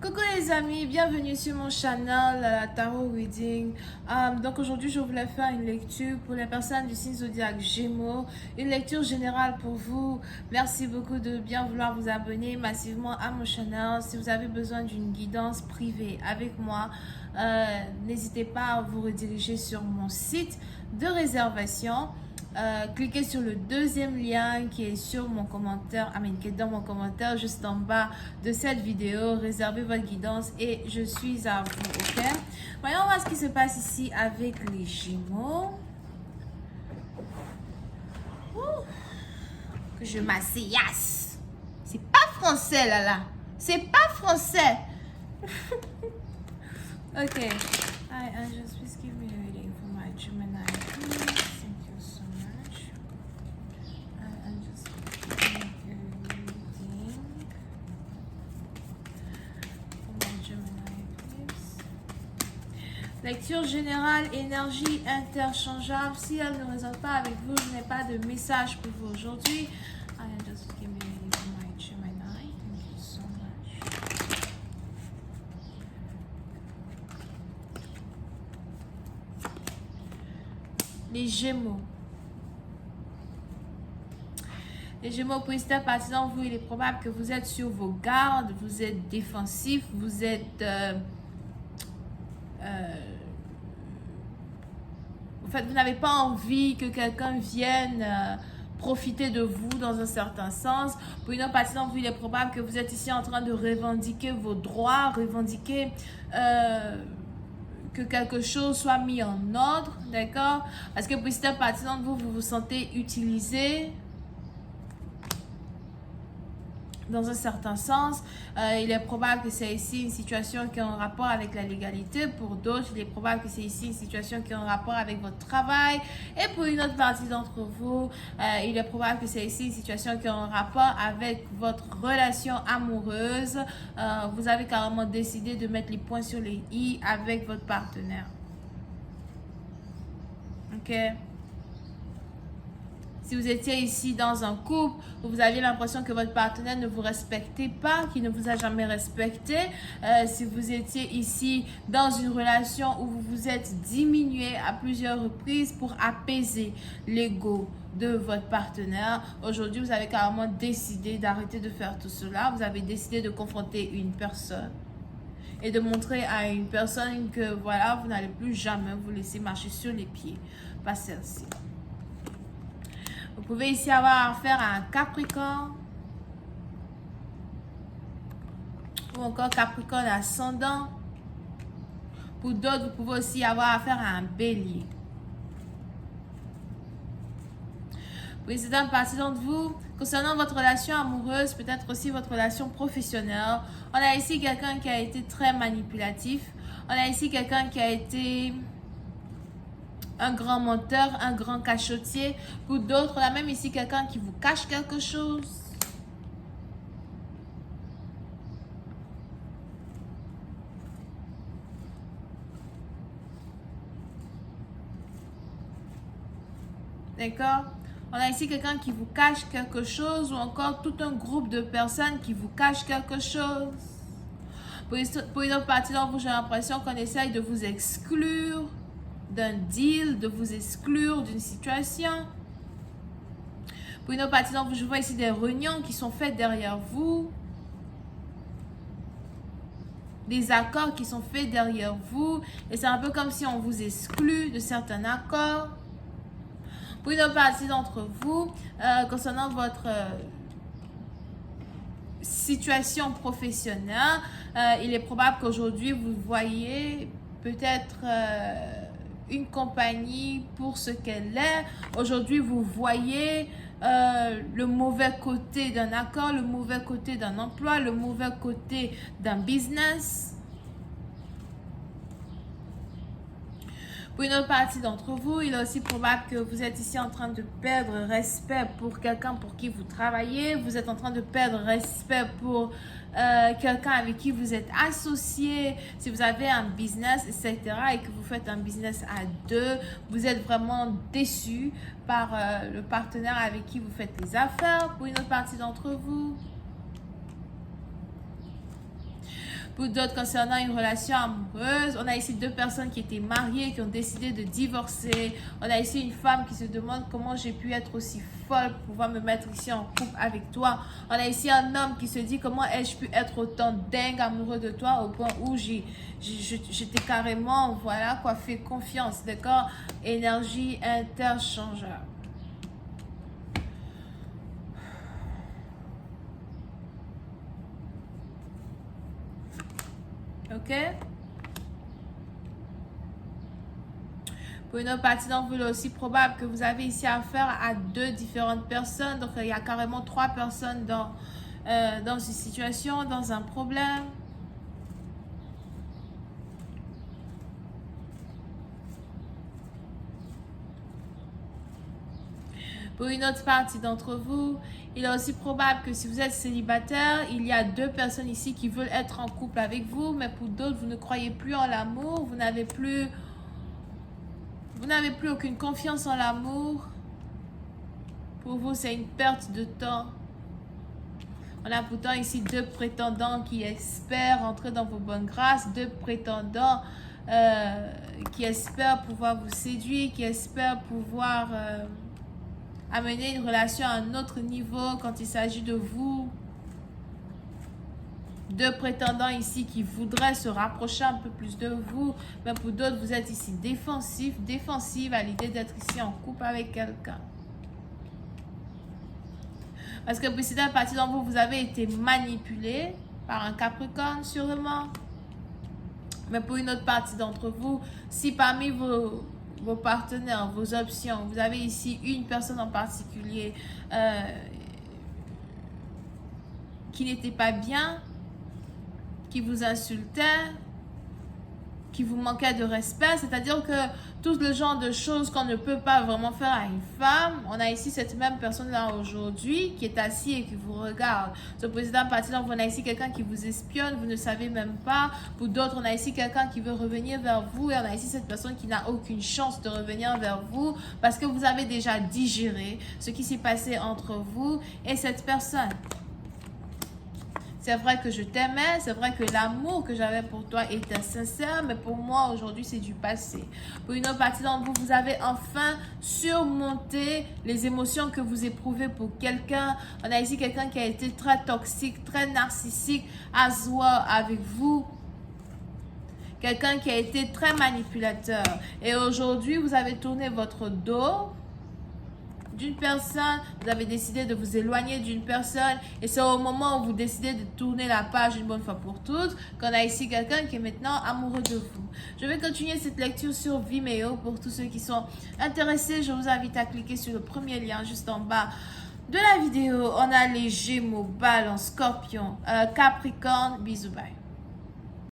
Coucou les amis, bienvenue sur mon channel la Tarot Reading. Donc aujourd'hui je voulais faire une lecture pour les personnes du signe zodiaque Gémeaux, une lecture générale pour vous. Merci beaucoup de bien vouloir vous abonner massivement à mon channel. Si vous avez besoin d'une guidance privée avec moi, n'hésitez pas à vous rediriger sur mon site de réservation. Cliquez sur le deuxième lien qui est sur mon commentaire, qui est dans mon commentaire juste en bas de cette vidéo. Réservez votre guidance et je suis à vous, ok? Voyons voir ce qui se passe ici avec les Gémeaux. Ouh, que je m'asseillasse. C'est pas français là. C'est pas français. Ok. Hi, angels, please give me a reading for my Gemini, please. Thank you so much. Angels, please give me a reading for my Gemini, please. Lecture générale, énergie interchangeable. Si elle ne résonne pas avec vous, je n'ai pas de message pour vous aujourd'hui. Hi, angels, please give me a reading for my Gemini. Thank you so much. Les Gémeaux. Les Gémeaux, pour cette partie d'entre vous, il est probable que vous êtes sur vos gardes, vous êtes défensif, vous êtes... en fait, vous n'avez pas envie que quelqu'un vienne profiter de vous dans un certain sens. Pour une autre partie d'entre vous, il est probable que vous êtes ici en train de revendiquer vos droits, revendiquer... que quelque chose soit mis en ordre, d'accord? Parce que pour cette partie d'entre vous, vous vous sentez utilisé dans un certain sens. Il est probable que c'est ici une situation qui est en rapport avec la légalité. Pour d'autres, il est probable que c'est ici une situation qui est en rapport avec votre travail. Et pour une autre partie d'entre vous, il est probable que c'est ici une situation qui est en rapport avec votre relation amoureuse. Vous avez carrément décidé de mettre les points sur les i avec votre partenaire. Ok? Si vous étiez ici dans un couple où vous aviez l'impression que votre partenaire ne vous respectait pas, qu'il ne vous a jamais respecté, si vous étiez ici dans une relation où vous vous êtes diminué à plusieurs reprises pour apaiser l'ego de votre partenaire, aujourd'hui vous avez carrément décidé d'arrêter de faire tout cela. Vous avez décidé de confronter une personne et de montrer à une personne que voilà, vous n'allez plus jamais vous laisser marcher sur les pieds. Pas celle-ci. Vous pouvez ici avoir affaire à un Capricorne ou encore Capricorne ascendant. Pour d'autres, vous pouvez aussi avoir affaire à un Bélier. Pour une certaine partie d'entre vous, concernant votre relation amoureuse, peut-être aussi votre relation professionnelle, on a ici quelqu'un qui a été très manipulatif. On a ici quelqu'un qui a été un grand menteur, un grand cachotier. Pour d'autres, on a même ici quelqu'un qui vous cache quelque chose. D'accord? On a ici quelqu'un qui vous cache quelque chose ou encore tout un groupe de personnes qui vous cachent quelque chose. Pour une autre partie d'entre vous, j'ai l'impression qu'on essaye de vous exclure d'un deal, de vous exclure d'une situation. Pour une autre partie d'entre vous, je vois ici des réunions qui sont faites derrière vous. Des accords qui sont faits derrière vous. Et c'est un peu comme si on vous exclut de certains accords. Pour une autre partie d'entre vous, concernant votre situation professionnelle, il est probable qu'aujourd'hui, vous voyez peut-être une compagnie pour ce qu'elle est. Aujourd'hui, vous voyez le mauvais côté d'un accord, le mauvais côté d'un emploi, le mauvais côté d'un business. Pour une autre partie d'entre vous, il est aussi probable que vous êtes ici en train de perdre respect pour quelqu'un pour qui vous travaillez. Vous êtes en train de perdre respect pour quelqu'un avec qui vous êtes associé. Si vous avez un business, etc. et que vous faites un business à deux, vous êtes vraiment déçu par le partenaire avec qui vous faites les affaires. Pour une autre partie d'entre vous. Pour d'autres, concernant une relation amoureuse, on a ici 2 personnes qui étaient mariées, qui ont décidé de divorcer. On a ici une femme qui se demande comment j'ai pu être aussi folle pour pouvoir me mettre ici en couple avec toi. On a ici un homme qui se dit comment ai-je pu être autant dingue amoureux de toi au point où j'étais carrément, voilà quoi, fait confiance, d'accord? Énergie interchangeable. Ok? Pour une autre partie d'entre vous, il est aussi probable que vous avez ici affaire à 2 différentes personnes. Donc, il y a carrément 3 personnes dans une situation, dans un problème. Pour une autre partie d'entre vous, il est aussi probable que si vous êtes célibataire, il y a 2 personnes ici qui veulent être en couple avec vous, mais pour d'autres, vous ne croyez plus en l'amour, vous n'avez plus aucune confiance en l'amour. Pour vous, c'est une perte de temps. On a pourtant ici 2 prétendants qui espèrent entrer dans vos bonnes grâces, 2 prétendants qui espèrent pouvoir vous séduire, qui espèrent pouvoir amener une relation à un autre niveau quand il s'agit de vous. 2 prétendants ici qui voudraient se rapprocher un peu plus de vous, mais pour d'autres, vous êtes ici défensive à l'idée d'être ici en couple avec quelqu'un. Parce que pour certaines parties d'entre vous, vous avez été manipulé par un Capricorne sûrement. Mais pour une autre partie d'entre vous, si parmi vos partenaires, vos options, vous avez ici une personne en particulier qui n'était pas bien, qui vous insultait, qui vous manquait de respect, c'est-à-dire que tout le genre de choses qu'on ne peut pas vraiment faire à une femme, on a ici cette même personne-là aujourd'hui qui est assise et qui vous regarde. Ce président parti, donc on a ici quelqu'un qui vous espionne, vous ne savez même pas. Pour d'autres, on a ici quelqu'un qui veut revenir vers vous et on a ici cette personne qui n'a aucune chance de revenir vers vous parce que vous avez déjà digéré ce qui s'est passé entre vous et cette personne. C'est vrai que je t'aimais, c'est vrai que l'amour que j'avais pour toi était sincère, mais pour moi, aujourd'hui, c'est du passé. Pour une autre partie d'entre vous, vous avez enfin surmonté les émotions que vous éprouvez pour quelqu'un. On a ici quelqu'un qui a été très toxique, très narcissique, à soi avec vous. Quelqu'un qui a été très manipulateur. Et aujourd'hui, vous avez tourné votre dos d'une personne, vous avez décidé de vous éloigner d'une personne et c'est au moment où vous décidez de tourner la page une bonne fois pour toutes qu'on a ici quelqu'un qui est maintenant amoureux de vous. Je vais continuer cette lecture sur Vimeo pour tous ceux qui sont intéressés. Je vous invite à cliquer sur le premier lien juste en bas de la vidéo. On a les Gémeaux, Balance, Scorpion, Capricorne. Bisous, bye.